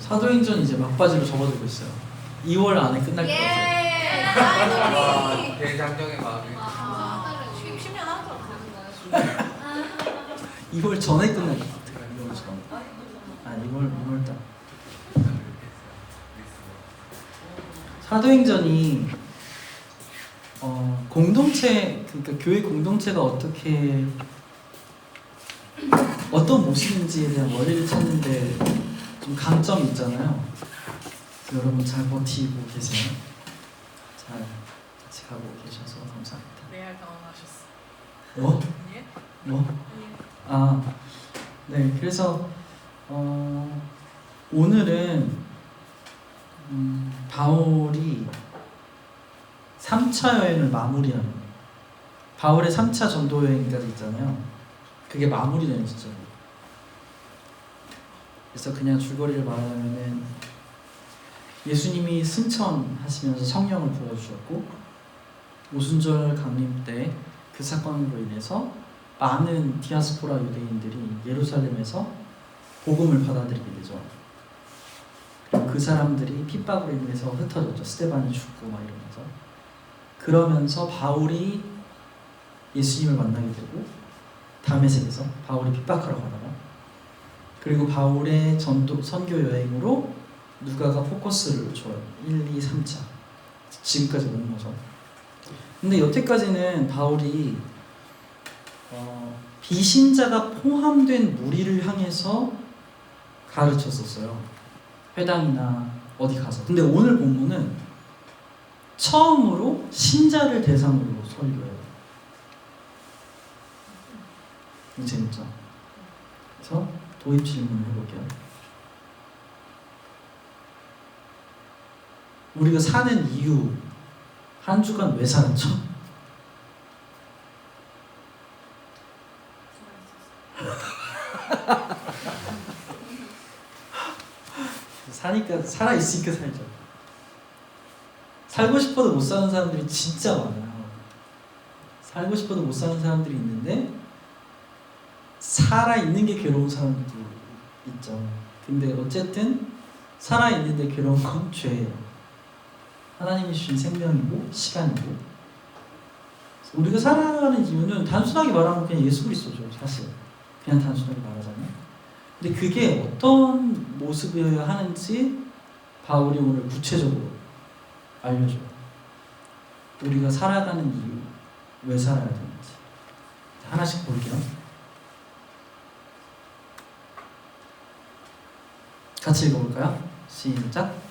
사도행전 이제 막바지로 접어들고 있어요. 2월 안에 끝날 것 같아요. 와, 대장정의 마음이. 10년 하나도 안 되는 거예요. 2월 전에 끝날 것 같아요. 2월 전. 아 2월달. 사도행전이 공동체, 그러니까 교회 공동체가 어떤 모습인지에 대한 원리를 찾는데 좀 강점이 있잖아요. 여러분 잘 버티고 계세요. 잘 같이 가고 계셔서 감사합니다. 레알 당황하셨어. 뭐? 예? 뭐? 아, 네. 그래서 오늘은 바울이 3차 여행을 마무리하는 거예요. 바울의 3차 전도 여행까지 있잖아요. 그게 마무리되는 시점이에요. 그래서 그냥 줄거리를 말하면은 예수님이 승천하시면서 성령을 부어주셨고 오순절 강림 때 그 사건으로 인해서 많은 디아스포라 유대인들이 예루살렘에서 복음을 받아들이게 되죠. 그 사람들이 핍박으로 인해서 흩어졌죠. 스데반이 죽고 막 이러면서. 그러면서 바울이 예수님을 만나게 되고 다메섹에서 바울이 핍박하러 가다가 그리고 바울의 선교 여행으로 누가가 포커스를 줘요. 1, 2, 3차 지금까지 오는 거죠. 근데 여태까지는 바울이 비신자가 포함된 무리를 향해서 가르쳤었어요. 회당이나 어디 가서. 근데 오늘 본문은 처음으로 신자를 대상으로 설교해요. 재밌죠? 그래서 도입 질문을 해볼게요. 우리가 사는 이유, 한 주간 왜 살았죠? 사니까, 살아있으니까 살죠. 살고 싶어도 못 사는 사람들이 진짜 많아요. 살고 싶어도 못 사는 사람들이 있는데 살아있는 게 괴로운 사람들도 있죠. 근데 어쨌든 살아있는데 괴로운 건 죄예요. 하나님이 주신 생명이고 시간이고. 우리가 살아가는 이유는 단순하게 말하면 그냥 예수 그리스도죠. 사실 그냥 단순하게 말하자면. 근데 그게 어떤 모습이어야 하는지 바울이 오늘 구체적으로 알려줘요. 우리가 살아가는 이유, 왜 살아야 되는지 하나씩 볼게요. 같이 읽어볼까요? 시작.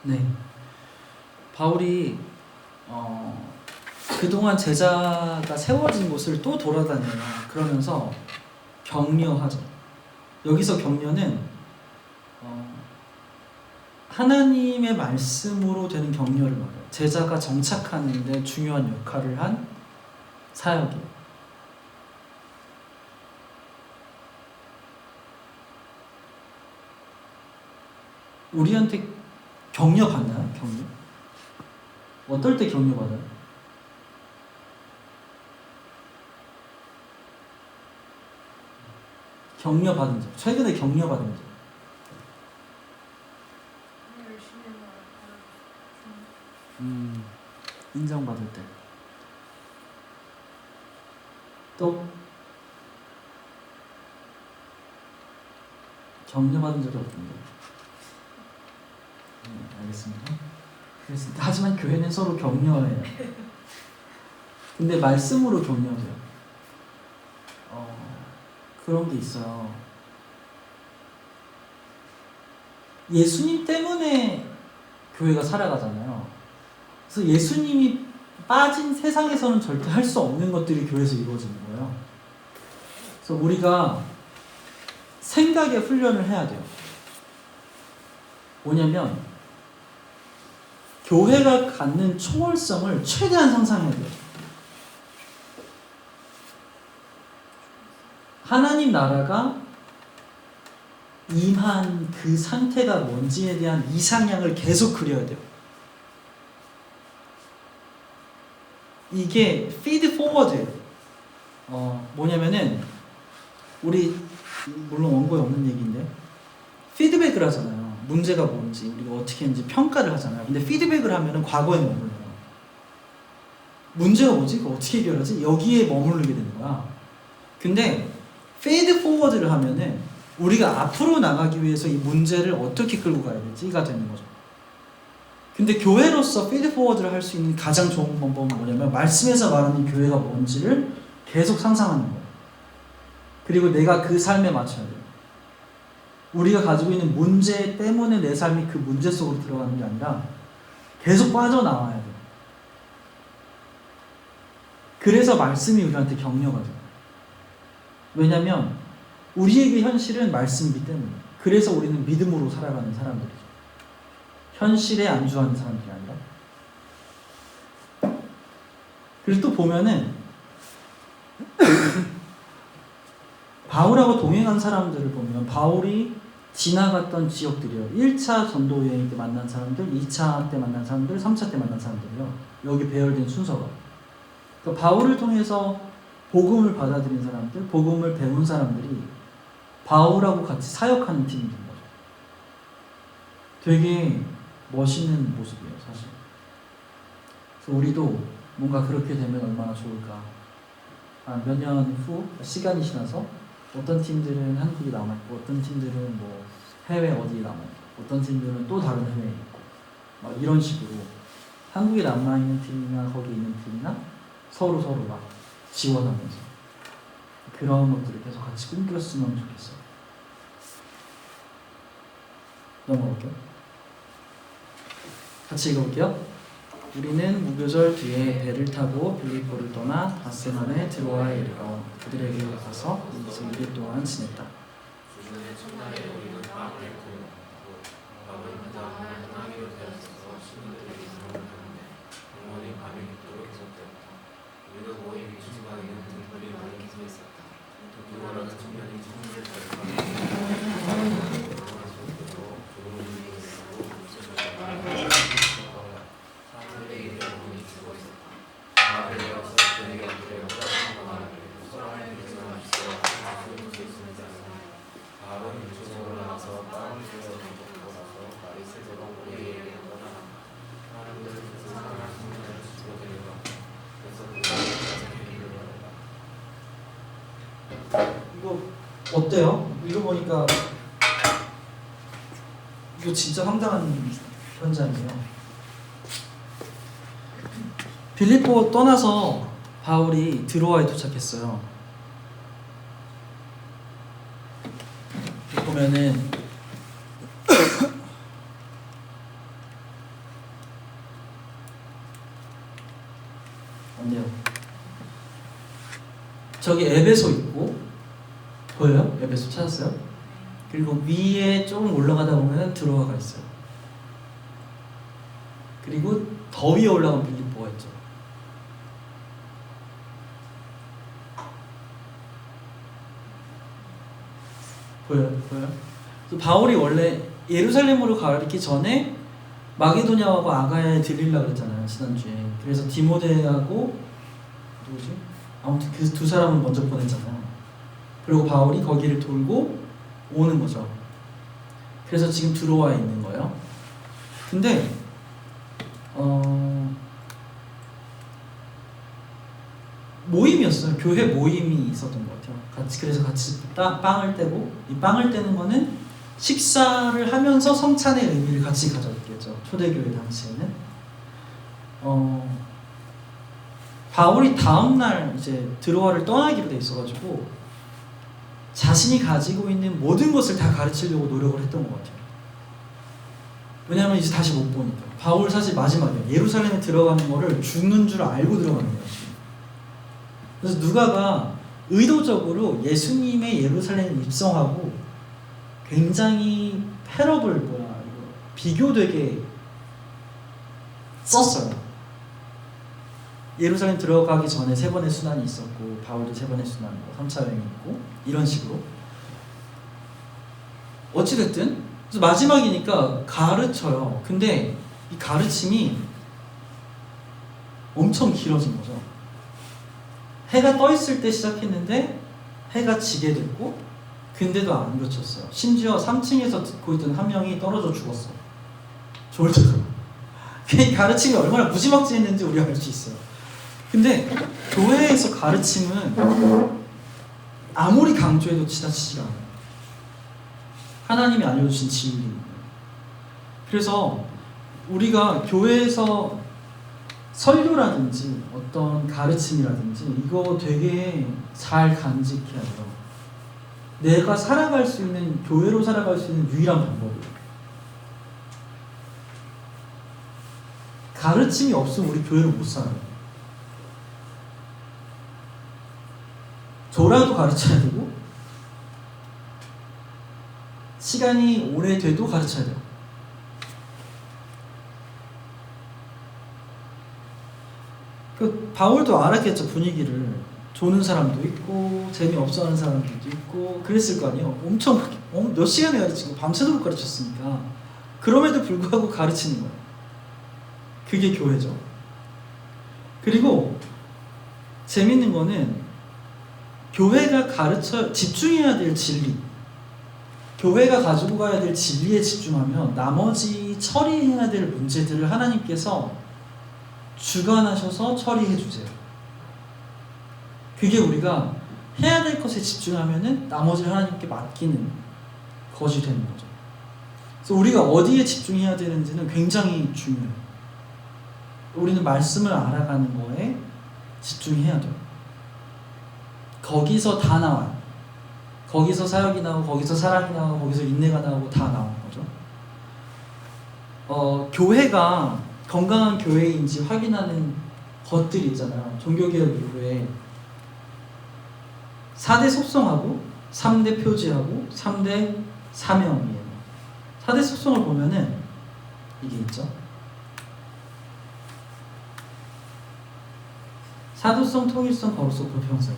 네, 바울이 그동안 제자가 세워진 곳을 또 돌아다녀요. 그러면서 격려하죠. 여기서 격려는 하나님의 말씀으로 되는 격려를 말해요. 제자가 정착하는 데 중요한 역할을 한 사역이에요. 우리한테 격려 받나요? 격려? 어떨 때 격려 받아요? 격려 받은 적. 최근에 격려 받은 적. 인정받을 때. 또 격려 받은 적이 없는데. 알겠습니다. 하지만 교회는 서로 격려해요. 근데 말씀으로 격려돼요. 그런 게 있어요. 예수님 때문에 교회가 살아가잖아요. 그래서 예수님이 빠진 세상에서는 절대 할 수 없는 것들이 교회에서 이루어지는 거예요. 그래서 우리가 생각의 훈련을 해야 돼요. 뭐냐면 교회가 갖는 초월성을 최대한 상상해야 돼요. 하나님 나라가 임한 그 상태가 뭔지에 대한 이상향을 계속 그려야 돼요. 이게 피드 포워드예요. 뭐냐면은 우리 물론 원고에 없는 얘기인데 피드백을 하잖아요. 문제가 뭔지 우리가 어떻게 했는지 평가를 하잖아요. 근데 피드백을 하면은 과거에 머물러요. 문제가 뭐지? 그거 어떻게 해결하지? 여기에 머무르게 되는 거야. 근데 피드 포워드를 하면은 우리가 앞으로 나가기 위해서 이 문제를 어떻게 끌고 가야 되지가 되는 거죠. 근데 교회로서 피드 포워드를 할 수 있는 가장 좋은 방법은 뭐냐면 말씀에서 말하는 교회가 뭔지를 계속 상상하는 거예요. 그리고 내가 그 삶에 맞춰야 돼요. 우리가 가지고 있는 문제 때문에 내 삶이 그 문제 속으로 들어가는 게 아니라 계속 빠져나와야 돼요. 그래서 말씀이 우리한테 격려가 돼요. 왜냐하면 우리에게 현실은 말씀이기 때문에. 그래서 우리는 믿음으로 살아가는 사람들이죠. 현실에 안주하는 사람들이 아니라. 그래서 또 보면은 바울하고 동행한 사람들을 보면 바울이 지나갔던 지역들이요. 1차 전도 여행 때 만난 사람들, 2차 때 만난 사람들, 3차 때 만난 사람들이요. 여기 배열된 순서가. 그러니까 바울을 통해서 복음을 받아들인 사람들, 복음을 배운 사람들이 바울하고 같이 사역하는 팀이 된 거죠. 되게 멋있는 모습이에요, 사실. 그래서 우리도 뭔가 그렇게 되면 얼마나 좋을까. 몇 년 후 시간이 지나서 어떤 팀들은 한국에 남아있고 어떤 팀들은 뭐 해외 어디에 남아있고 어떤 팀들은 또 다른 해외에 있고 막 이런 식으로 한국에 남아있는 팀이나 거기 있는 팀이나 서로 막 지원하면서 그런 것들을 계속 같이 꿈꿨으면 좋겠어요. 넘어갈게요. 같이 읽어볼게요. 우리는 무교절 뒤에 배를 타고 빌립보를 떠나 아세나네 드로아에 이르러 그들에게 가서 거기서 2일 동안 지냈다. 이거 어때요? 읽어보니까 이거 진짜 황당한 현장이에요. 빌립보 떠나서 바울이 드로아에 도착했어요. 보면은 안돼요. 저기 에베소 있고 보여요? 에베소 찾았어요? 그리고 위에 조금 올라가다 보면 드로아가 있어요. 그리고 더 위에 올라가면 빌립보가 있죠. 보여요? 그래서 바울이 원래 예루살렘으로 가기 전에 마게도냐하고 아가야에 들리려고 그랬잖아요, 지난주에. 그래서 디모데하고 누구지? 아무튼 그 두 사람을 먼저 보냈잖아요. 그리고 바울이 거기를 돌고 오는 거죠. 그래서 지금 드로아에 있는 거예요. 근데 모임이었어요. 교회 모임이 있었던 것 같아요. 그래서 같이 빵을 떼고, 이 빵을 떼는 거는 식사를 하면서 성찬의 의미를 같이 가졌겠죠. 초대교회 당시에는. 바울이 다음날 이제 드로아를 떠나기로 돼 있어가지고 자신이 가지고 있는 모든 것을 다 가르치려고 노력을 했던 것 같아요. 왜냐하면 이제 다시 못 보니까. 바울 사실 마지막이야. 예루살렘에 들어가는 거를 죽는 줄 알고 들어가는 거야. 지금. 그래서 누가가 의도적으로 예수님의 예루살렘에 입성하고 굉장히 패러블 비교되게 썼어요. 예루살렘 들어가기 전에 3번의 순환이 있었고 바울도 3번의 순환, 3차 여행이 있고 이런 식으로. 어찌됐든 그래서 마지막이니까 가르쳐요. 근데 이 가르침이 엄청 길어진 거죠. 해가 떠 있을 때 시작했는데 해가 지게 됐고 근데도 안 그쳤어요. 심지어 3층에서 듣고 있던 한 명이 떨어져 죽었어. 졸도록. 그 가르침이 얼마나 무지막지했는지 우리가 알 수 있어요. 근데 교회에서 가르침은 아무리 강조해도 지나치지가 않아요. 하나님이 알려주신 진리입니다. 그래서 우리가 교회에서 설교라든지 어떤 가르침이라든지 이거 되게 잘 간직해야 돼요. 내가 살아갈 수 있는, 교회로 살아갈 수 있는 유일한 방법이에요. 가르침이 없으면 우리 교회를 못 살아요. 저라도 가르쳐야 되고 시간이 오래돼도 가르쳐야 돼요. 그 바울도 알았겠죠. 분위기를. 조는 사람도 있고 재미없어 하는 사람들도 있고 그랬을 거 아니에요. 엄청 몇 시간을 가르치고 밤새도록 가르쳤으니까. 그럼에도 불구하고 가르치는 거예요. 그게 교회죠. 그리고 재밌는 거는 교회가 집중해야 될 진리, 교회가 가지고 가야 될 진리에 집중하면 나머지 처리해야 될 문제들을 하나님께서 주관하셔서 처리해 주세요. 그게 우리가 해야 될 것에 집중하면은 나머지를 하나님께 맡기는 것이 되는 거죠. 그래서 우리가 어디에 집중해야 되는지는 굉장히 중요해요. 우리는 말씀을 알아가는 거에 집중해야 돼요. 거기서 다 나와요. 거기서 사역이 나오고 거기서 사랑이 나오고 거기서 인내가 나오고 다 나오는 거죠. 교회가 건강한 교회인지 확인하는 것들이 있잖아요. 종교개혁 이후에 4대 속성하고 3대 표지하고 3대 사명이에요. 4대 속성을 보면은 이게 있죠. 사도성, 통일성, 거룩성, 보편성.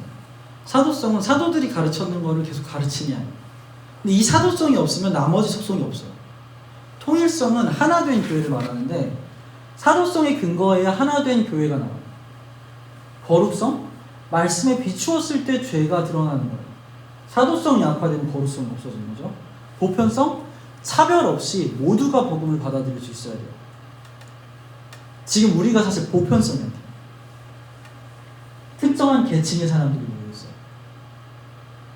사도성은 사도들이 가르쳤는 거를 계속 가르치는 게 아니에요. 근데 이 사도성이 없으면 나머지 속성이 없어요. 통일성은 하나된 교회를 말하는데 사도성의 근거에 하나된 교회가 나와요. 거룩성? 말씀에 비추었을 때 죄가 드러나는 거예요. 사도성이 약화되면 거룩성이 없어지는 거죠. 보편성? 차별 없이 모두가 복음을 받아들일 수 있어야 돼요. 지금 우리가 사실 보편성이에요. 특정한 계층의 사람들이 모여있어요.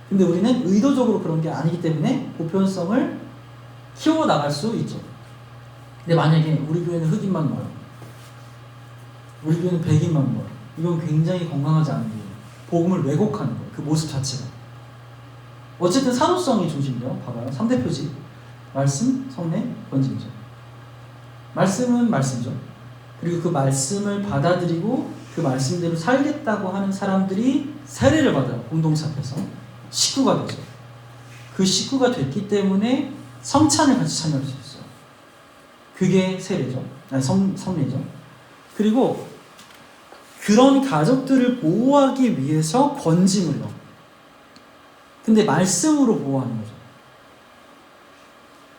근데 우리는 의도적으로 그런 게 아니기 때문에 보편성을 키워나갈 수 있죠. 근데 만약에 우리 교회는 흑인만 모여, 우리 교회는 백인만 모여, 이건 굉장히 건강하지 않은 거예요. 복음을 왜곡하는 거예요. 그 모습 자체가. 어쨌든 사도성이 중심이죠. 봐봐요. 3대 표지. 말씀, 성례, 권징이죠. 말씀은 말씀이죠. 그리고 그 말씀을 받아들이고 그 말씀대로 살겠다고 하는 사람들이 세례를 받아요. 공동체 앞에서. 식구가 되죠. 그 식구가 됐기 때문에 성찬을 같이 참여할 수 있어요. 그게 세례죠. 아니, 성례죠. 그리고 그런 가족들을 보호하기 위해서 권징을 넣어요. 근데 말씀으로 보호하는 거죠.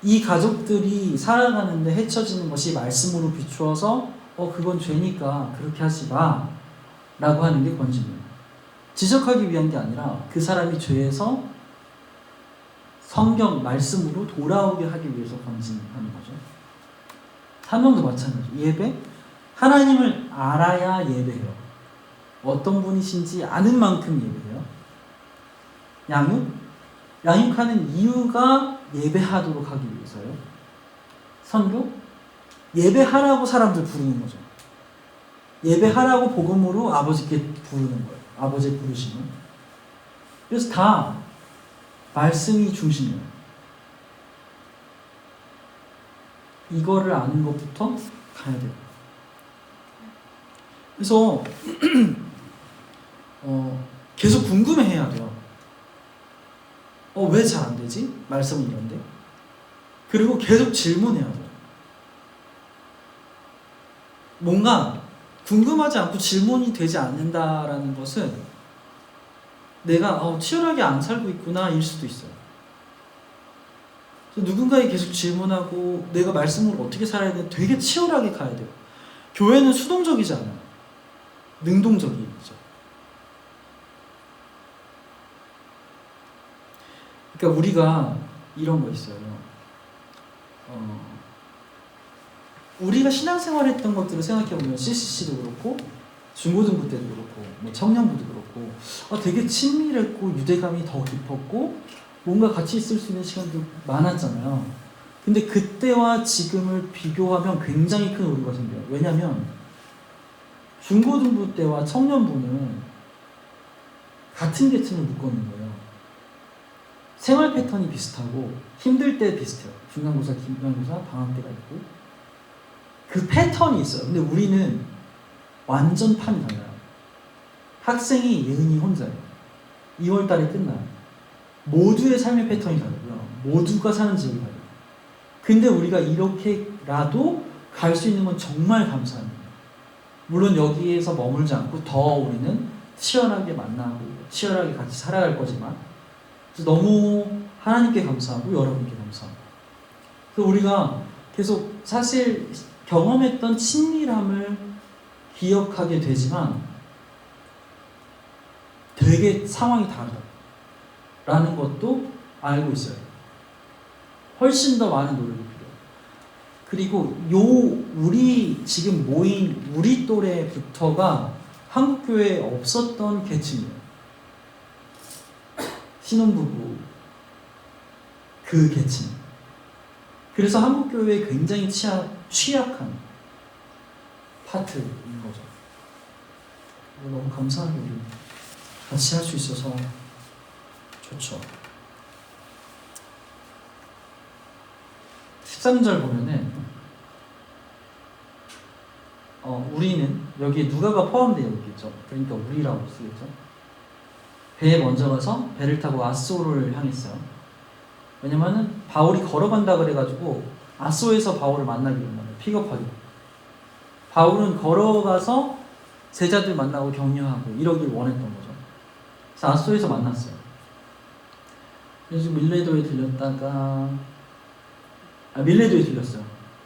이 가족들이 살아가는데 헤쳐지는 것이 말씀으로 비추어서 그건 죄니까 그렇게 하지 마 라고 하는 게 권징이에요. 지적하기 위한 게 아니라 그 사람이 죄에서 성경 말씀으로 돌아오게 하기 위해서 권징하는 거죠. 사명도 마찬가지죠. 예배? 하나님을 알아야 예배해요. 어떤 분이신지 아는 만큼 예배해요. 양육? 양육하는 이유가 예배하도록 하기 위해서요. 선교? 예배하라고 사람들 부르는 거죠. 예배하라고 복음으로 아버지께 부르는 거예요. 아버지의 부르심은. 그래서 다 말씀이 중심이에요. 이거를 아는 것부터 가야 돼요. 그래서 계속 궁금해해야 돼요. 왜 잘 안 되지? 말씀은 이런데. 그리고 계속 질문해야 돼요. 뭔가 궁금하지 않고 질문이 되지 않는다라는 것은 내가 치열하게 안 살고 있구나 일 수도 있어요. 누군가에게 계속 질문하고 내가 말씀으로 어떻게 살아야 돼? 되게 치열하게 가야 돼요. 교회는 수동적이지 않아요. 능동적이죠. 그러니까 우리가 이런 거 있어요. 우리가 신앙생활 했던 것들을 생각해보면 CCC도 그렇고 중고등부 때도 그렇고 뭐 청년부도 그렇고 되게 친밀했고 유대감이 더 깊었고 뭔가 같이 있을 수 있는 시간도 많았잖아요. 근데 그때와 지금을 비교하면 굉장히 큰 오류가 생겨요. 왜냐하면 중고등부 때와 청년부는 같은 계층을 묶어놓은 거예요. 생활 패턴이 비슷하고 힘들 때 비슷해요. 중간고사, 기말고사, 방학 때가 있고 그 패턴이 있어요. 근데 우리는 완전 판이 달라요. 학생이 예은이 혼자예요. 2월 달에 끝나요. 모두의 삶의 패턴이 다르고요. 모두가 사는 지역이 다르고. 근데 우리가 이렇게라도 갈 수 있는 건 정말 감사합니다. 물론 여기에서 머물지 않고 더 우리는 치열하게 만나고 치열하게 같이 살아갈 거지만 너무 하나님께 감사하고 여러분께 감사합니다. 그래서 우리가 계속 사실 경험했던 친밀함을 기억하게 되지만 되게 상황이 다르다라는 것도 알고 있어요. 훨씬 더 많은 노력이 필요해요. 그리고 우리 지금 모인 우리 또래부터가 한국교회에 없었던 계층이에요. 신혼부부 그 계층. 그래서 한국교회에 굉장히 취약한 파트인 거죠. 너무 감사하게 우리 같이 할 수 있어서 좋죠. 13절 보면은 우리는 여기에 누가가 포함되어 있겠죠. 그러니까 우리라고 쓰겠죠. 배에 먼저 가서 배를 타고 아소를 향했어요. 왜냐면은 바울이 걸어간다 그래가지고 아소에서 바울을 만나기로 했나요? 픽업하기로. 바울은 걸어가서 제자들 만나고 격려하고 이러길 원했던 거죠. 그래서 아소에서 만났어요. 그래서 밀레도에 들렸다가 밀레도에 들렸어요.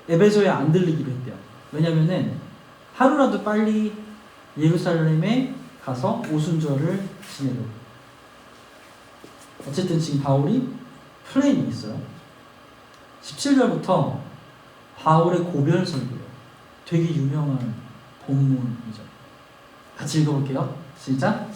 에베소에 안 들리기로 했대요. 왜냐면은 하루라도 빨리 예루살렘에 가서 오순절을 지내려고. 어쨌든 지금 바울이 플랜이 있어요. 17절부터 바울의 고별 설교예요. 되게 유명한 본문이죠. 같이 읽어볼게요. 시작.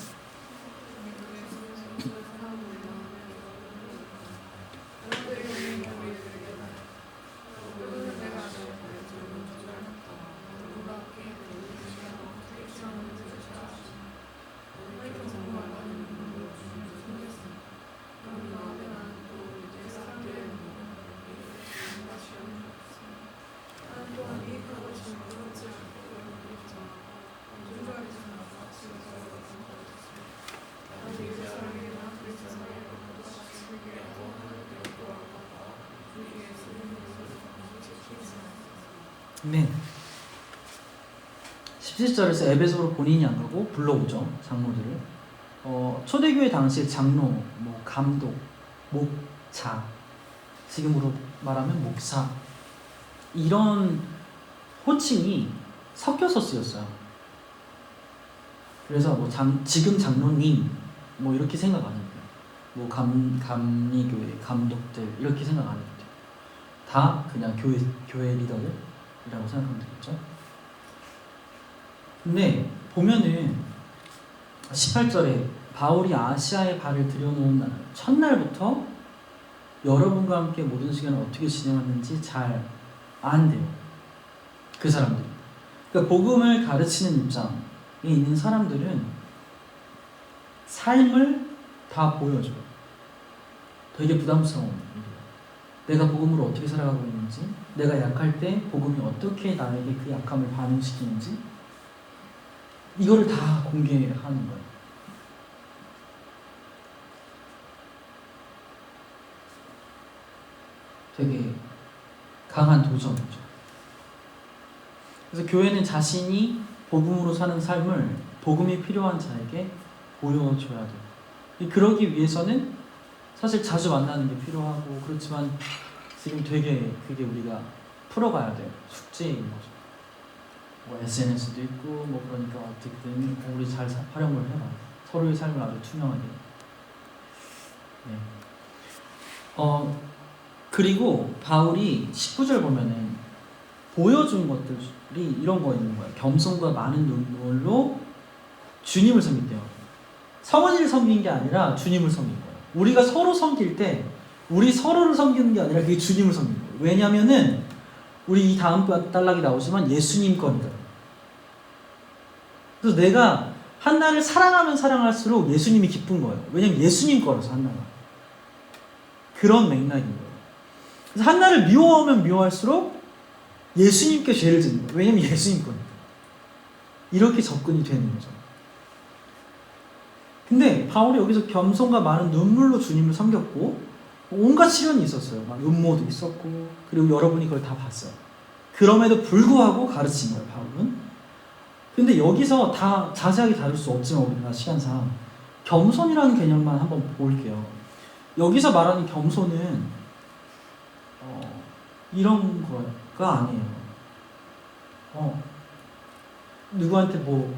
네. 17절에서 에베소로 본인이 안 가고 불러오죠. 장로들을. 초대교회 당시에 장로, 뭐 감독, 목자, 지금으로 말하면 목사 이런 호칭이 섞여서 쓰였어요. 그래서 뭐 지금 장로님 뭐 이렇게 생각 안 해도 돼요. 뭐 감리교회 감독들 이렇게 생각 안 해도 돼요. 다 그냥 교회 리더들이라고 생각하면 되겠죠. 근데 보면은 18절에 바울이 아시아에 발을 들여놓은 날 첫날부터 여러분과 함께 모든 시간을 어떻게 지내왔는지 잘 안돼요. 그 사람들이. 그러니까 복음을 가르치는 입장에 있는 사람들은 삶을 다 보여줘요. 되게 부담스러운 일이에요. 내가 복음으로 어떻게 살아가고 있는지 내가 약할 때 복음이 어떻게 나에게 그 약함을 반응시키는지 이거를 다 공개하는 거예요. 되게 강한 도전이죠. 그래서 교회는 자신이 복음으로 사는 삶을 복음이 필요한 자에게 보여줘야 돼요. 그러기 위해서는 사실 자주 만나는 게 필요하고 그렇지만 지금 되게 그게 우리가 풀어가야 돼요. 숙제인 거죠. 뭐 SNS도 있고 뭐 그러니까 어떻게든 우리 잘 활용을 해봐. 서로의 삶을 아주 투명하게. 네. 그리고 바울이 19절 보면은 보여준 것들이 이런 거 있는 거예요. 겸손과 많은 눈물로 주님을 섬긴대요. 성원이를 섬긴 게 아니라 주님을 섬긴 거예요. 우리가 서로 섬길 때 우리 서로를 섬기는 게 아니라 그게 주님을 섬기는 거예요. 왜냐면은 우리 이 다음 단락이 나오지만 예수님 겁니다. 그래서 내가 한나를 사랑하면 사랑할수록 예수님이 기쁜 거예요. 왜냐면 예수님 거라서 한나가. 그런 맥락인 거예요. 그래서 한나를 미워하면 미워할수록 예수님께 죄를 짓는 거예요. 왜냐면 예수님 거니까. 이렇게 접근이 되는 거죠. 근데 바울이 여기서 겸손과 많은 눈물로 주님을 섬겼고 온갖 시련이 있었어요. 막 음모도 있었고 그리고 여러분이 그걸 다 봤어요. 그럼에도 불구하고 가르친 거예요. 바울은. 근데 여기서 다 자세하게 다룰 수 없지만 우리가 시간상 겸손이라는 개념만 한번 볼게요. 여기서 말하는 겸손은 이런 거가 아니에요. 누구한테 뭐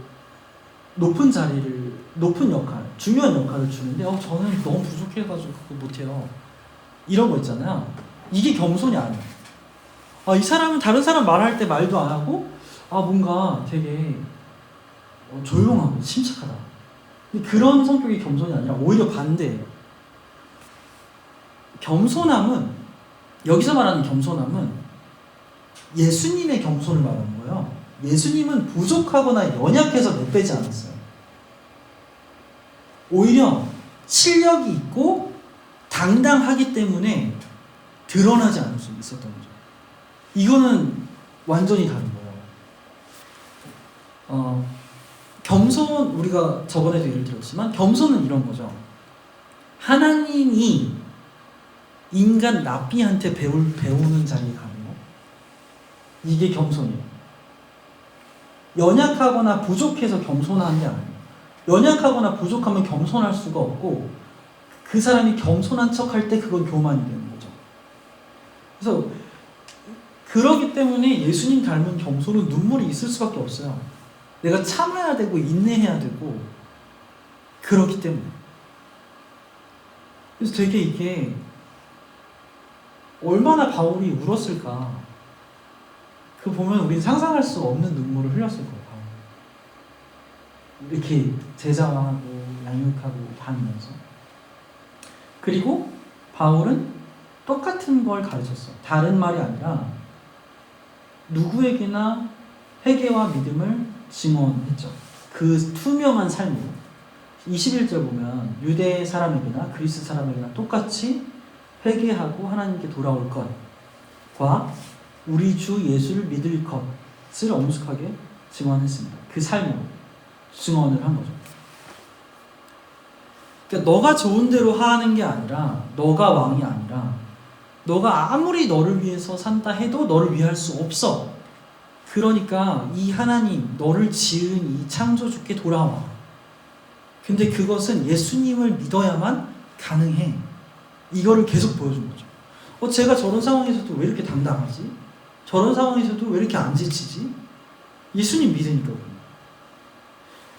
높은 자리를, 높은 역할, 중요한 역할을 주는데 저는 너무 부족해가지고 그거 못해요. 이런 거 있잖아요. 이게 겸손이 아니에요. 이 사람은 다른 사람 말할 때 말도 안 하고 뭔가 되게 조용하고 침착하다. 근데 그런 성격이 겸손이 아니라 오히려 반대예요. 겸손함은, 여기서 말하는 겸손함은 예수님의 겸손을 말하는 거예요. 예수님은 부족하거나 연약해서 내빼지 않았어요. 오히려 실력이 있고 당당하기 때문에 드러나지 않을 수 있었던 거죠. 이거는 완전히 다른 거예요. 겸손, 우리가 저번에도 예를 들었지만 겸손은 이런 거죠. 하나님이 인간 납비한테 배우는 자리에 가는 거. 이게 겸손이에요. 연약하거나 부족해서 겸손한 게 아니에요. 연약하거나 부족하면 겸손할 수가 없고 그 사람이 겸손한 척할 때 그건 교만이 되는 거죠. 그래서 그러기 때문에 예수님 닮은 겸손은 눈물이 있을 수밖에 없어요. 내가 참아야 되고 인내해야 되고 그렇기 때문에. 그래서 되게 이게 얼마나 바울이 울었을까. 그 보면 우리는 상상할 수 없는 눈물을 흘렸을 거예요. 이렇게 제자하고 양육하고 다니면서. 그리고 바울은 똑같은 걸 가르쳤어요. 다른 말이 아니라 누구에게나 회개와 믿음을 증언했죠. 그 투명한 삶으로. 21절 보면 유대 사람에게나 그리스 사람에게나 똑같이 회개하고 하나님께 돌아올 것과 우리 주 예수를 믿을 것을 엄숙하게 증언했습니다. 그 삶으로 증언을 한 거죠. 그러니까 너가 좋은 대로 하는 게 아니라, 너가 왕이 아니라 너가 아무리 너를 위해서 산다 해도 너를 위할 수 없어. 그러니까 이 하나님, 너를 지은 이 창조주께 돌아와. 근데 그것은 예수님을 믿어야만 가능해. 이거를 계속 보여준 거죠. 제가 저런 상황에서도 왜 이렇게 당당하지? 저런 상황에서도 왜 이렇게 안 지치지? 예수님 믿으니까.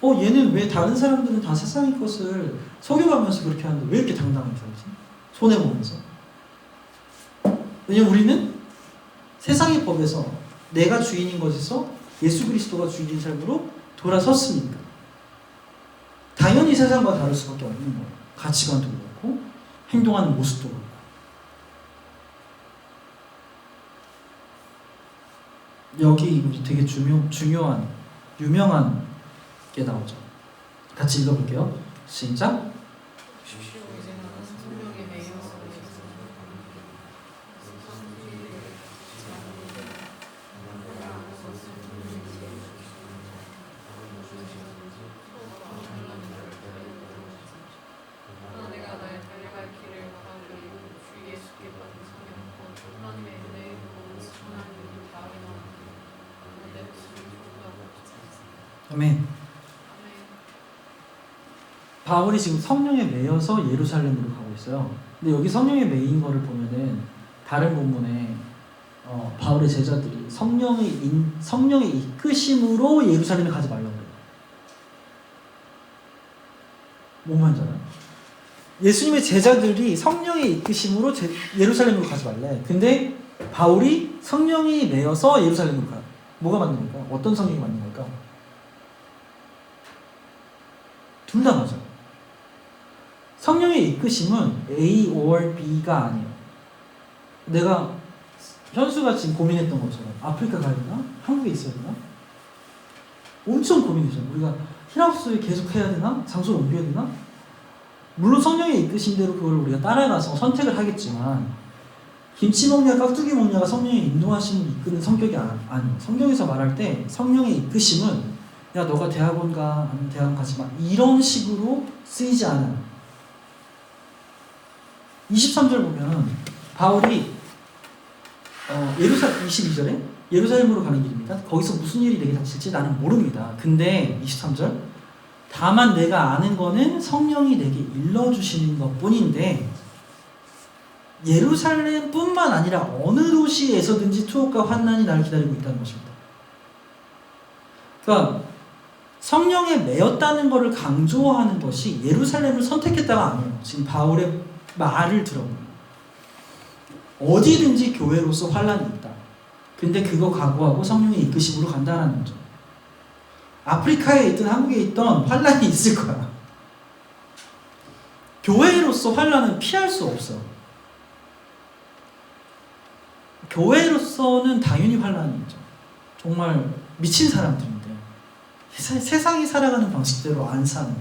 얘는 왜 다른 사람들은 다 세상의 것을 속여가면서 그렇게 하는데 왜 이렇게 당당하게 살지? 손해보면서. 왜냐면 우리는 세상의 법에서 내가 주인인 것에서 예수 그리스도가 주인인 삶으로 돌아섰으니까. 당연히 세상과 다를 수밖에 없는 거예요. 가치관도 그렇고 행동하는 모습도 그렇고. 여기 되게 중요한 유명한 게 나오죠. 같이 읽어볼게요. 시작. 아멘. 바울이 지금 성령에 매여서 예루살렘으로 가고 있어요. 근데 여기 성령에 매인 거를 보면은 다른 본문에 바울의 제자들이 성령의 이끄심으로 예루살렘에 가지 말라고 그래요. 뭔 말인지 알아요? 예수님의 제자들이 성령의 이끄심으로 예루살렘으로 가지 말래. 근데 바울이 성령이 매여서 예루살렘으로 가. 뭐가 맞는 걸까? 어떤 성령이 맞는 걸까? 둘 다 맞아. 성령의 이끄심은 A or B가 아니에요. 내가 현수가 지금 고민했던 것처럼 아프리카 가야 되나? 한국에 있어야 되나? 엄청 고민했잖아. 우리가 힐하우스에 계속 해야 되나? 장소를 옮겨야 되나? 물론 성령의 이끄신 대로 그걸 우리가 따라가서 선택을 하겠지만 김치 먹냐 깍두기 먹냐가 성령의 인도하심을 이끄는 성격이 아니에요. 성경에서 말할 때 성령의 이끄심은 야 너가 대학원 가 아니면 대학원 가지 마 이런 식으로 쓰이지 않아요. 23절 보면 바울이 22절에 예루살렘으로 가는 길입니다. 거기서 무슨 일이 내게 닥칠지 나는 모릅니다. 근데 23절 다만 내가 아는 거는 성령이 내게 일러주시는 것뿐인데 예루살렘뿐만 아니라 어느 도시에서든지 투옥과 환난이 나를 기다리고 있다는 것입니다. 그러니까 성령에 매였다는 것을 강조하는 것이 예루살렘을 선택했다가 아니에요. 지금 바울의 말을 들어보면 어디든지 교회로서 환난이 있다. 근데 그거 각오하고 성령의 이끄심으로 간다는 거죠. 아프리카에 있든 한국에 있든 환난이 있을 거야. 교회로서 환난은 피할 수 없어. 교회로서는 당연히 환난이 있죠. 정말 미친 사람들인데 세상이 살아가는 방식대로 안 사는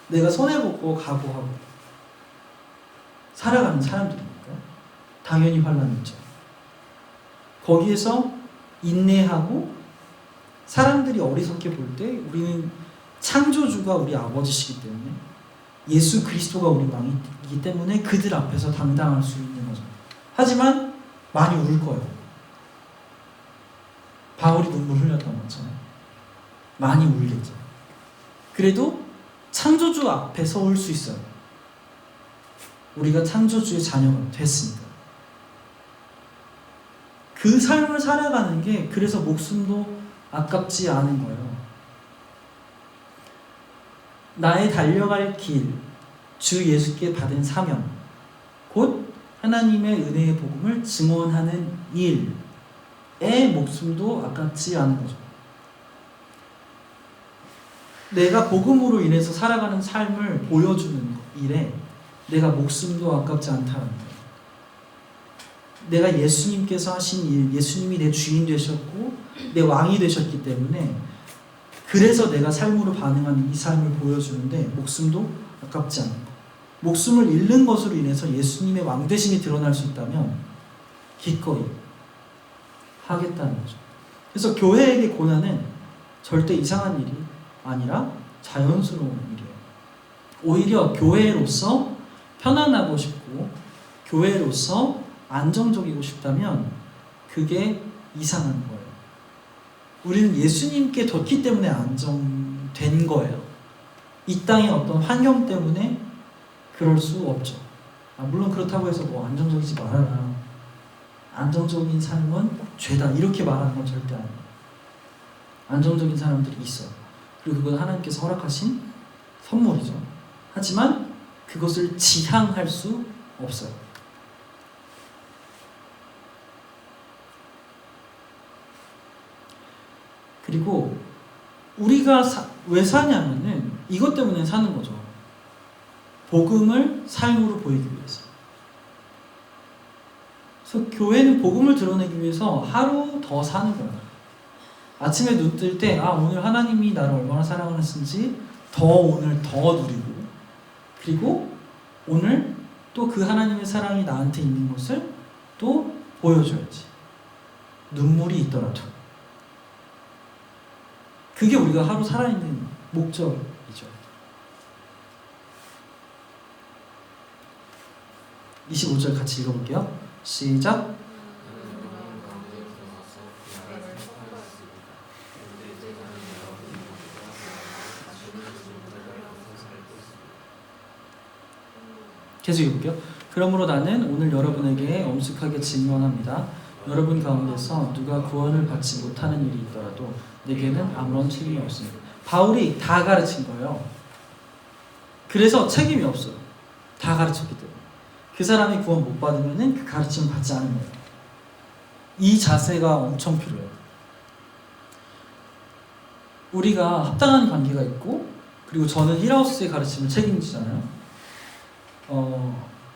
내가 손해보고 각오하고 살아가는 사람들이니까 당연히 환난이 있죠. 거기에서 인내하고 사람들이 어리석게 볼 때 우리는 창조주가 우리 아버지시기 때문에 예수 그리스도가 우리 왕이기 때문에 그들 앞에서 당당할 수 있는 거죠. 하지만 많이 울 거예요. 바울이 눈물 흘렸던 것처럼 많이 울겠죠. 그래도 창조주 앞에 서올 수 있어요. 우리가 창조주의 자녀가 됐으니까. 그 삶을 살아가는 게 그래서 목숨도 아깝지 않은 거예요. 나의 달려갈 길, 주 예수께 받은 사명, 곧 하나님의 은혜의 복음을 증언하는 일에 목숨도 아깝지 않은 거죠. 내가 복음으로 인해서 살아가는 삶을 보여주는 일에 내가 목숨도 아깝지 않다는 거예요. 내가 예수님께서 하신 일, 예수님이 내 주인 되셨고 내 왕이 되셨기 때문에 그래서 내가 삶으로 반응하는 이 삶을 보여주는데 목숨도 아깝지 않은 거. 목숨을 잃는 것으로 인해서 예수님의 왕되심이 드러날 수 있다면 기꺼이 하겠다는 거죠. 그래서 교회에게 고난은 절대 이상한 일이 아니라 자연스러운 일이에요. 오히려 교회로서 편안하고 싶고 교회로서 안정적이고 싶다면 그게 이상한 거예요. 우리는 예수님께 뒀기 때문에 안정된 거예요. 이 땅의 어떤 환경 때문에 그럴 수 없죠. 물론 그렇다고 해서 뭐 안정적이지 말아라. 안정적인 삶은 죄다. 이렇게 말하는 건 절대 아니에요. 안정적인 사람들이 있어요. 그리고 그건 하나님께서 허락하신 선물이죠. 하지만 그것을 지향할 수 없어요. 그리고 우리가 왜 사냐면은 이것 때문에 사는 거죠. 복음을 삶으로 보이기 위해서. 그래서 교회는 복음을 드러내기 위해서 하루 더 사는 거예요. 아침에 눈 뜰 때 오늘 하나님이 나를 얼마나 사랑하셨는지 오늘 더 누리고 그리고 오늘 또 그 하나님의 사랑이 나한테 있는 것을 또 보여줘야지. 눈물이 있더라도. 그게 우리가 하루 살아있는 목적이죠. 25절 같이 읽어볼게요. 시작. 계속 읽을게요. 그러므로 나는 오늘 여러분에게 엄숙하게 증언합니다. 여러분 가운데서 누가 구원을 받지 못하는 일이 있더라도 내게는 아무런 책임이 없습니다. 바울이 다 가르친 거예요. 그래서 책임이 없어요. 다 가르쳤기 때문에. 그 사람이 구원 못 받으면 그 가르침을 받지 않은 거예요. 이 자세가 엄청 필요해요. 우리가 합당한 관계가 있고, 그리고 저는 힐하우스의 가르침을 책임지잖아요.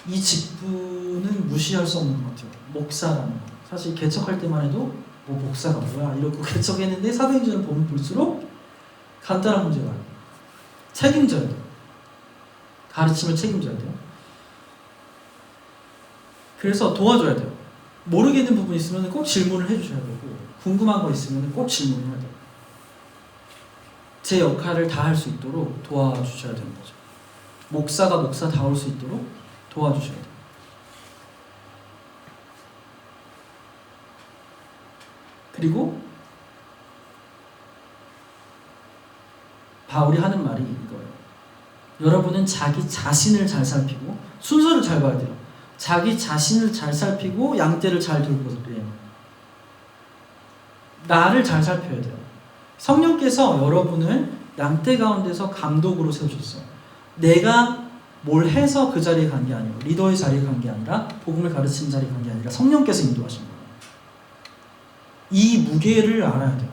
이 직분은 무시할 수 없는 것 같아요. 목사라는 거. 사실 개척할 때만 해도 뭐 목사가 뭐야 이러고 개척했는데 사도행전을 보면 볼수록 간단한 문제가 아니에요. 책임져야 돼요. 가르침을 책임져야 돼요. 그래서 도와줘야 돼요. 모르겠는 부분이 있으면 꼭 질문을 해주셔야 되고, 궁금한 거 있으면 꼭 질문을 해야 돼요. 제 역할을 다 할 수 있도록 도와주셔야 되는 거죠. 목사가 목사다울 수 있도록 도와주셔야 돼요. 그리고 바울이 하는 말이 이거예요. 여러분은 자기 자신을 잘 살피고, 순서를 잘 봐야 돼요. 자기 자신을 잘 살피고 양떼를 잘 돌보세요. 나를 잘 살펴야 돼요. 성령께서 여러분을 양떼 가운데서 감독으로 세우셨어요. 내가 뭘 해서 그 자리에 간 게 아니고, 리더의 자리에 간 게 아니라, 복음을 가르치는 자리에 간 게 아니라 성령께서 인도하신 거예요. 이 무게를 알아야 돼요.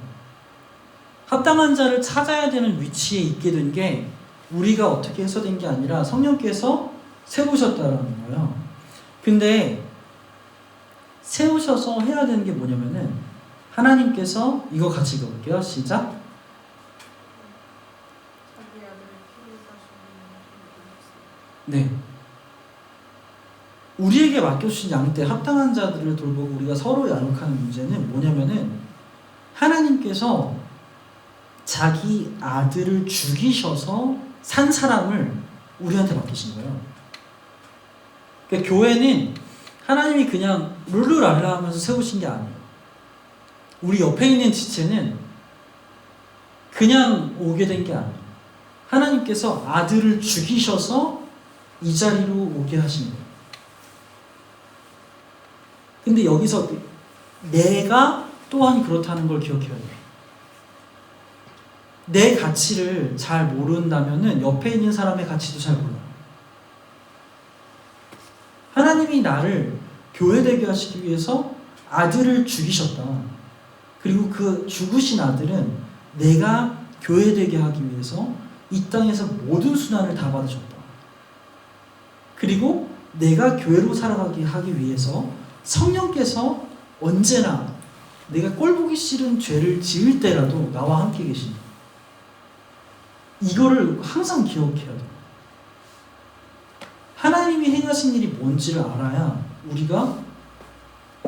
합당한 자를 찾아야 되는 위치에 있게 된 게 우리가 어떻게 해서 된 게 아니라 성령께서 세우셨다라는 거예요. 근데 세우셔서 해야 되는 게 뭐냐면은, 하나님께서, 이거 같이 읽어볼게요. 시작. 네. 우리에게 맡겨주신 양떼, 합당한 자들을 돌보고 우리가 서로 양육하는 문제는 뭐냐면은, 하나님께서 자기 아들을 죽이셔서 산 사람을 우리한테 맡기신 거예요. 그러니까 교회는 하나님이 그냥 룰루랄라 하면서 세우신 게 아니에요. 우리 옆에 있는 지체는 그냥 오게 된 게 아니에요. 하나님께서 아들을 죽이셔서 이 자리로 오게 하신 거예요. 근데 여기서 내가 또한 그렇다는 걸 기억해야 돼요. 내 가치를 잘 모른다면은 옆에 있는 사람의 가치도 잘 몰라요. 하나님이 나를 교회되게 하시기 위해서 아들을 죽이셨다. 그리고 그 죽으신 아들은 내가 교회되게 하기 위해서 이 땅에서 모든 순환을 다 받으셨다. 그리고 내가 교회로 살아가게 하기 위해서 성령께서 언제나 내가 꼴보기 싫은 죄를 지을 때라도 나와 함께 계신다. 이거를 항상 기억해야 돼요. 하나님이 행하신 일이 뭔지를 알아야 우리가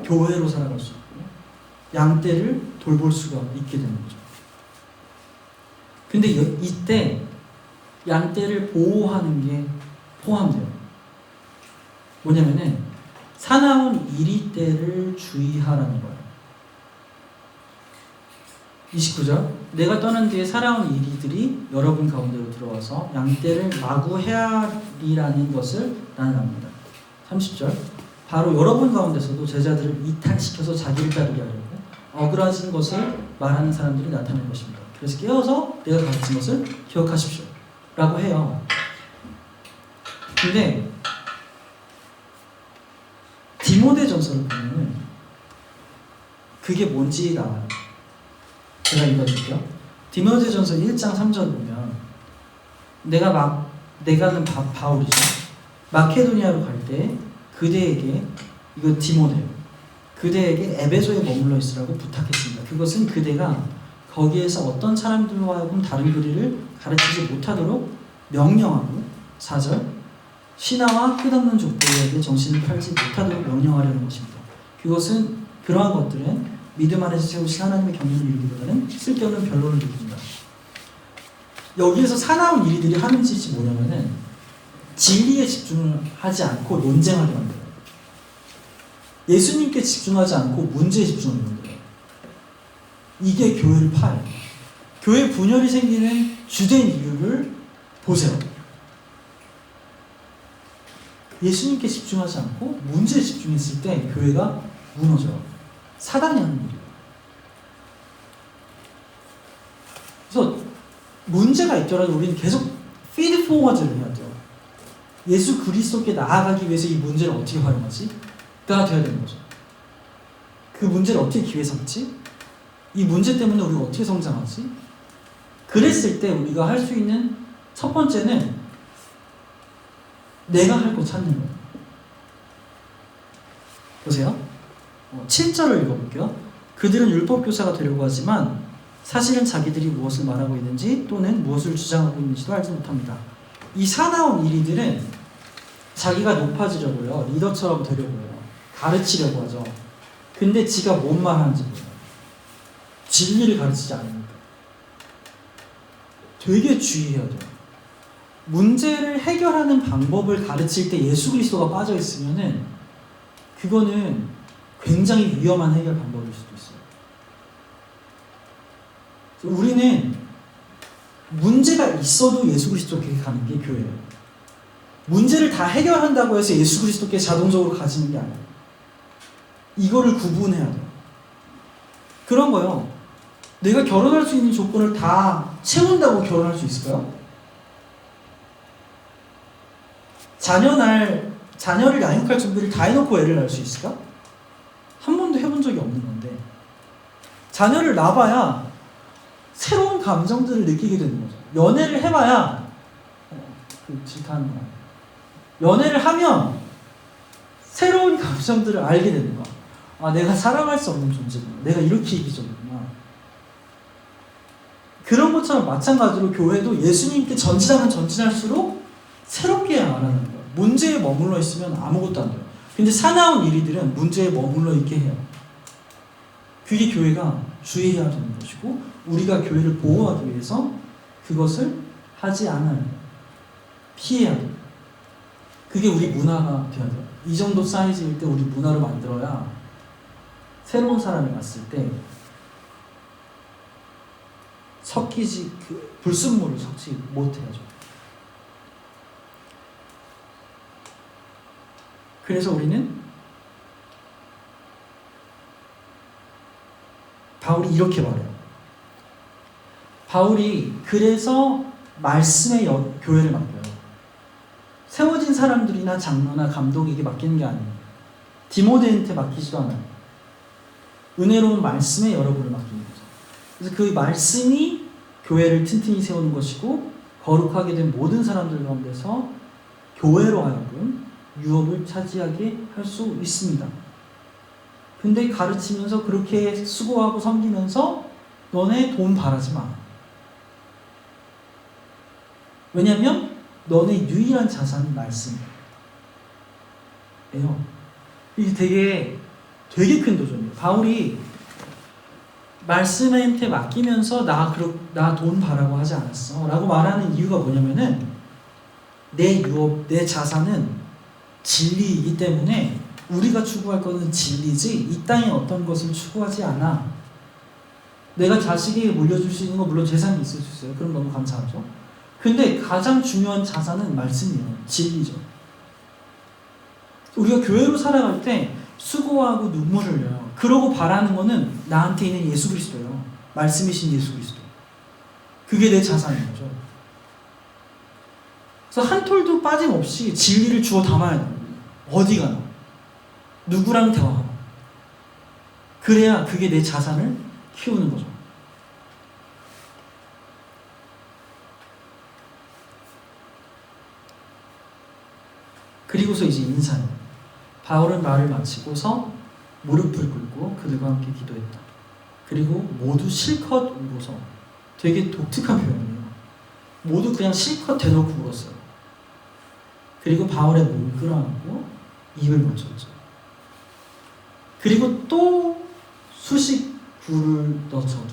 교회로 살아갈 수 있고 양떼를 돌볼 수가 있게 되는 거죠. 근데 이때 양떼를 보호하는 게 포함돼요. 뭐냐면은 사나운 이리떼를 주의하라는 거예요. 29절, 내가 떠난 뒤에 살아온 이리들이 여러분 가운데로 들어와서 양떼를 마구 헤아리라는 것을 나는 압니다. 30절, 바로 여러분 가운데서도 제자들을 이탈시켜서 자기를 따르게 하려고 어그러진 것을 말하는 사람들이 나타날 것입니다. 그래서 깨어서 내가 가르친 것을 기억하십시오 라고 해요. 근데 디모데전서를 보면 그게 뭔지 나와요. 제가 읽어줄게요. 디모데전서 1장 3절 보면 내가는 바울이죠. 마케도니아로 갈 때 그대에게, 이거 디모데요, 그대에게 에베소에 머물러 있으라고 부탁했습니다. 그것은 그대가 거기에서 어떤 사람들과 하여금 다른 교리를 가르치지 못하도록 명령하고, 4절, 신하와 끝없는 족보에게 정신을 팔지 못하도록 명령하려는 것입니다. 그것은, 그러한 것들은 믿음 안에서 세우신 하나님의 경륜을 이루기보다는 쓸데없는 변론을 이룹니다. 여기에서 사나운 일들이 하는 짓이 뭐냐면은 진리에 집중을 하지 않고 논쟁하게 만들어요. 예수님께 집중하지 않고 문제에 집중하게 만들어요. 이게 교회를 파요. 교회 분열이 생기는 주된 이유를 보세요. 예수님께 집중하지 않고 문제에 집중했을 때 교회가 무너져요. 사단이 하는 일이에요. 그래서 문제가 있더라도 우리는 계속 피드 포워드를 해야 돼요. 예수 그리스도께 나아가기 위해서 이 문제를 어떻게 활용하지? 가 돼야 되는 거죠. 그 문제를 어떻게 기회 삼지? 이 문제 때문에 우리가 어떻게 성장하지? 그랬을 때 우리가 할 수 있는 첫 번째는 내가 할 거 찾는 거예요. 보세요. 7절을 읽어볼게요. 그들은 율법교사가 되려고 하지만 사실은 자기들이 무엇을 말하고 있는지 또는 무엇을 주장하고 있는지도 알지 못합니다. 이 사나운 이리들은 자기가 높아지려고요. 리더처럼 되려고요. 가르치려고 하죠. 근데 지가 뭔 말하는지 몰라요. 진리를 가르치지 않으니까. 되게 주의해야 돼요. 문제를 해결하는 방법을 가르칠 때 예수 그리스도가 빠져 있으면은 그거는 굉장히 위험한 해결 방법일 수도 있어요. 우리는 문제가 있어도 예수 그리스도께 가는 게 교회예요. 문제를 다 해결한다고 해서 예수 그리스도께 자동적으로 가지는 게 아니에요. 이거를 구분해야 돼요. 그런 거요. 내가 결혼할 수 있는 조건을 다 채운다고 결혼할 수 있을까요? 자녀를 양육할 준비를 다 해놓고 애를 낳을 수 있을까? 한 번도 해본 적이 없는 건데 자녀를 낳아봐야 새로운 감정들을 느끼게 되는 거죠. 연애를 해봐야 질투하는 거야. 연애를 하면 새로운 감정들을 알게 되는 거야. 아, 내가 사랑할 수 없는 존재구나. 내가 이렇게 이기적이구나. 그런 것처럼 마찬가지로 교회도 예수님께 전진하면 전진할수록 새롭게 알아가는 거예요. 문제에 머물러 있으면 아무것도 안 돼요. 근데 사나운 이리들은 문제에 머물러 있게 해요. 그게 교회가 주의해야 되는 것이고 우리가 교회를 보호하기 위해서 그것을 하지 않아요. 피해야 돼요. 그게 우리 문화가 되어야 돼요. 이 정도 사이즈일 때 우리 문화를 만들어야 새로운 사람이 왔을 때 불순물을 섞지 못해야죠. 그래서 우리는 바울이 이렇게 말해요. 바울이 그래서 말씀의 교회를 맡겨요. 세워진 사람들이나 장로나 감독에게 맡기는 게 아니에요. 디모데한테 맡기지도 않아요. 은혜로운 말씀의 여러분을 맡기는 거죠. 그래서 그 말씀이 교회를 튼튼히 세우는 것이고 거룩하게 된 모든 사람들 가운데서 교회로 하여금 유업을 차지하게 할 수 있습니다. 근데 가르치면서 그렇게 수고하고 섬기면서 너네 돈 바라지 마. 왜냐면 너네 유일한 자산이 말씀이에요. 이게 되게 큰 도전이에요. 바울이 말씀한테 맡기면서 나 돈 바라고 하지 않았어 라고 말하는 이유가 뭐냐면은 내 유업, 내 자산은 진리이기 때문에 우리가 추구할 것은 진리지 이 땅의 어떤 것을 추구하지 않아. 내가 자식에게 물려줄 수 있는 건 물론 재산이 있을 수 있어요. 그럼 너무 감사하죠. 근데 가장 중요한 자산은 말씀이에요. 진리죠. 우리가 교회로 살아갈 때 수고하고 눈물을 흘려요. 그러고 바라는 거는 나한테 있는 예수 그리스도예요. 말씀이신 예수 그리스도. 그게 내 자산인 거죠. 그래서 한 톨도 빠짐없이 진리를 주워 담아야 돼요. 어디 가나. 누구랑 대화하나. 그래야 그게 내 자산을 키우는 거죠. 그리고서 이제 인사해요. 바울은 말을 마치고서 무릎을 꿇고 그들과 함께 기도했다. 그리고 모두 실컷 울어서 되게 독특한 표현이에요. 모두 그냥 실컷 대놓고 울었어요. 그리고 바울의 몸을 끌어안고 입을 맞췄죠. 그리고 또 수십 굴을 넣어두거나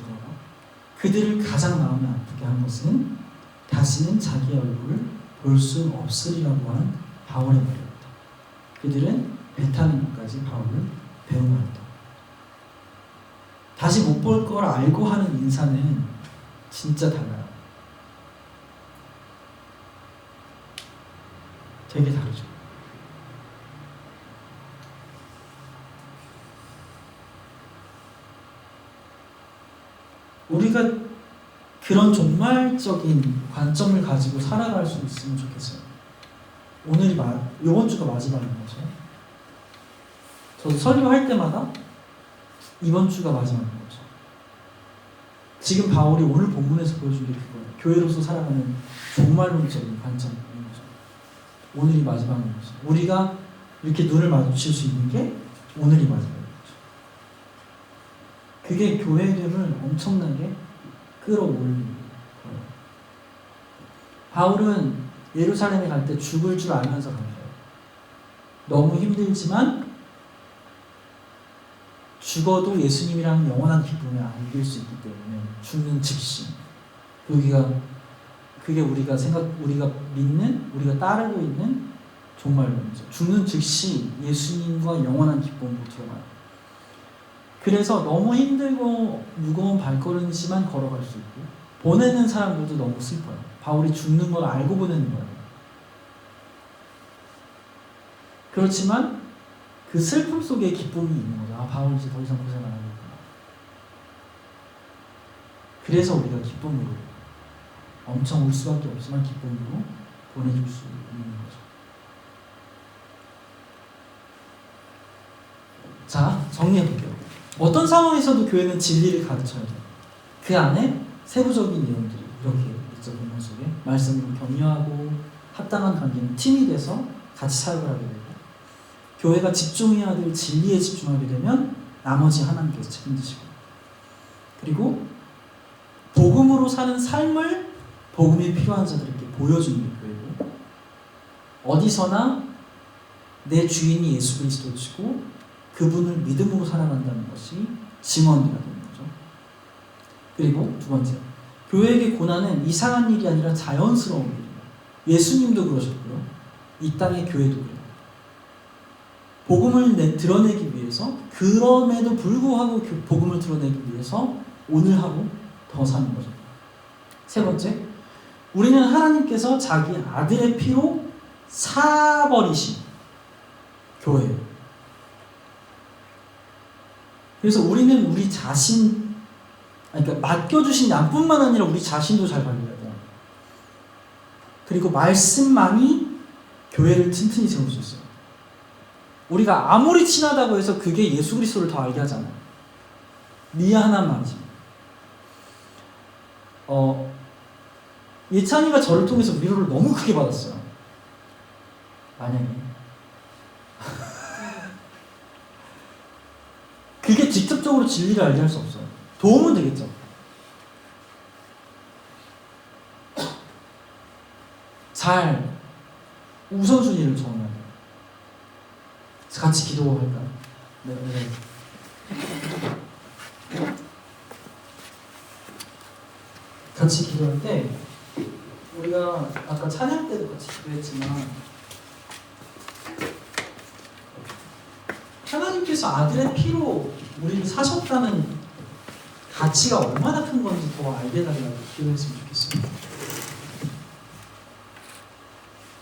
그들을 가장 마음이 아프게 한 것은 다시는 자기의 얼굴을 볼 수 없으리라고 한 바울의 말이었다. 그들은 베타니까지 바울을 배웅하였다. 다시 못 볼 걸 알고 하는 인사는 진짜 달라요. 되게 다르죠. 우리가 그런 종말적인 관점을 가지고 살아갈 수 있으면 좋겠어요. 이번 주가 마지막인 거죠. 저도 설교할 때마다 이번 주가 마지막인 거죠. 지금 바울이 오늘 본문에서 보여준 게 그거예요. 교회로서 살아가는 종말론적인 관점인 거죠. 오늘이 마지막인 거죠. 우리가 이렇게 눈을 마주칠 수 있는 게 오늘이 마지막인 거죠. 그게 교회됨을 엄청나게 끌어올리는 거예요. 바울은 예루살렘에 갈 때 죽을 줄 알면서 간 거예요. 너무 힘들지만 죽어도 예수님이랑 영원한 기쁨을 안길 수 있기 때문에 죽는 즉시 그게 우리가 믿는, 우리가 따르고 있는 종말론이죠. 죽는 즉시 예수님과 영원한 기쁨으로 들어가요. 그래서 너무 힘들고 무거운 발걸음이지만 걸어갈 수 있고, 보내는 사람들도 너무 슬퍼요. 바울이 죽는 걸 알고 보내는 거예요. 그렇지만 그 슬픔 속에 기쁨이 있는 거죠. 아, 바울 이제 더 이상 고생 안 하겠구나. 그래서 우리가 기쁨으로, 엄청 울 수밖에 없지만 기쁨으로 보내줄 수 있는 거죠. 자, 정리해볼게요. 어떤 상황에서도 교회는 진리를 가르쳐야 돼요. 그 안에 세부적인 내용들이 이렇게 있죠. 본문 속에 말씀으로 격려하고, 합당한 관계는 팀이 돼서 같이 사역을 하게 되고, 교회가 집중해야 될 진리에 집중하게 되면 나머지 하나님께서 책임지시고, 그리고 복음으로 사는 삶을 복음이 필요한 자들에게 보여주는 게 교회고, 어디서나 내 주인이 예수 그리스도시고 그분을 믿음으로 살아간다는 것이 증언이라 되는 거죠. 그리고 두 번째, 교회에게 고난은 이상한 일이 아니라 자연스러운 일이에요. 예수님도 그러셨고요, 이 땅의 교회도 그래요. 복음을 드러내기 위해서, 그럼에도 불구하고 복음을 드러내기 위해서 오늘 하루 더 사는 거죠. 세 번째, 우리는 하나님께서 자기 아들의 피로 사버리신 교회예요. 그래서 우리는 우리 자신, 그러니까 맡겨주신 양뿐만 아니라 우리 자신도 잘 관리해야 돼요. 그리고 말씀만이 교회를 튼튼히 세울 수 있어요. 우리가 아무리 친하다고 해서 그게 예수 그리스도를 더 알게 하잖아요. 미안한 말이지. 예찬이가 저를 통해서 위로를 너무 크게 받았어요. 만약에 그게 직접적으로 진리를 알게 할 수 없어요. 도움은 되겠죠. 잘 우선순위를 정해야 돼요. 같이 기도할까요? 네. 같이 기도할 때 우리가 아까 찬양 때도 같이 기도했지만, 하나님께서 아들의 피로 우리를 사셨다는 가치가 얼마나 큰 건지 더 알게 해달라고 기도했으면 좋겠어요.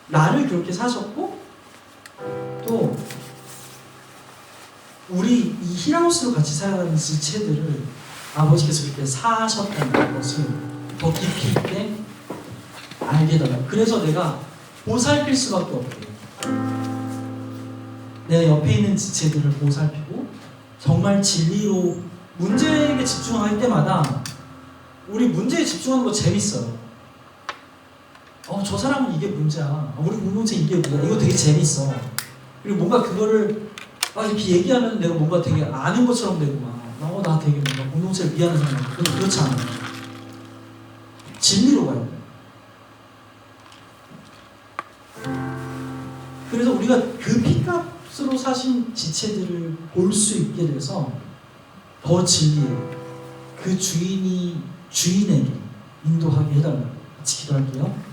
나를 그렇게 사셨고, 또 우리 이 힐하우스로 같이 살아가는 지체들을 아버지께서 그렇게 사셨다는 것을 더 깊이 있게 알게 해달라고. 그래서 내가 보살필 수밖에 없게, 내 옆에 있는 지체들을 보살피고, 정말 진리로 문제에 집중할 때마다, 우리 문제에 집중하는 거 재밌어요. 저 사람은 이게 문제야, 우리 공동체 이게 뭐야, 이거 되게 재밌어. 그리고 뭔가 그거를 이렇게 얘기하면 내가 뭔가 되게 아는 것처럼 되고, 나 되게 뭔가 공동체를 위하는 사람. 근데 그렇지 않아요. 진리로 가야 돼요. 그래서 우리가 그 피값으로 사신 지체들을 볼 수 있게 돼서 더 진리에, 그 주인에게 인도하게 해달라고 같이 기도할게요.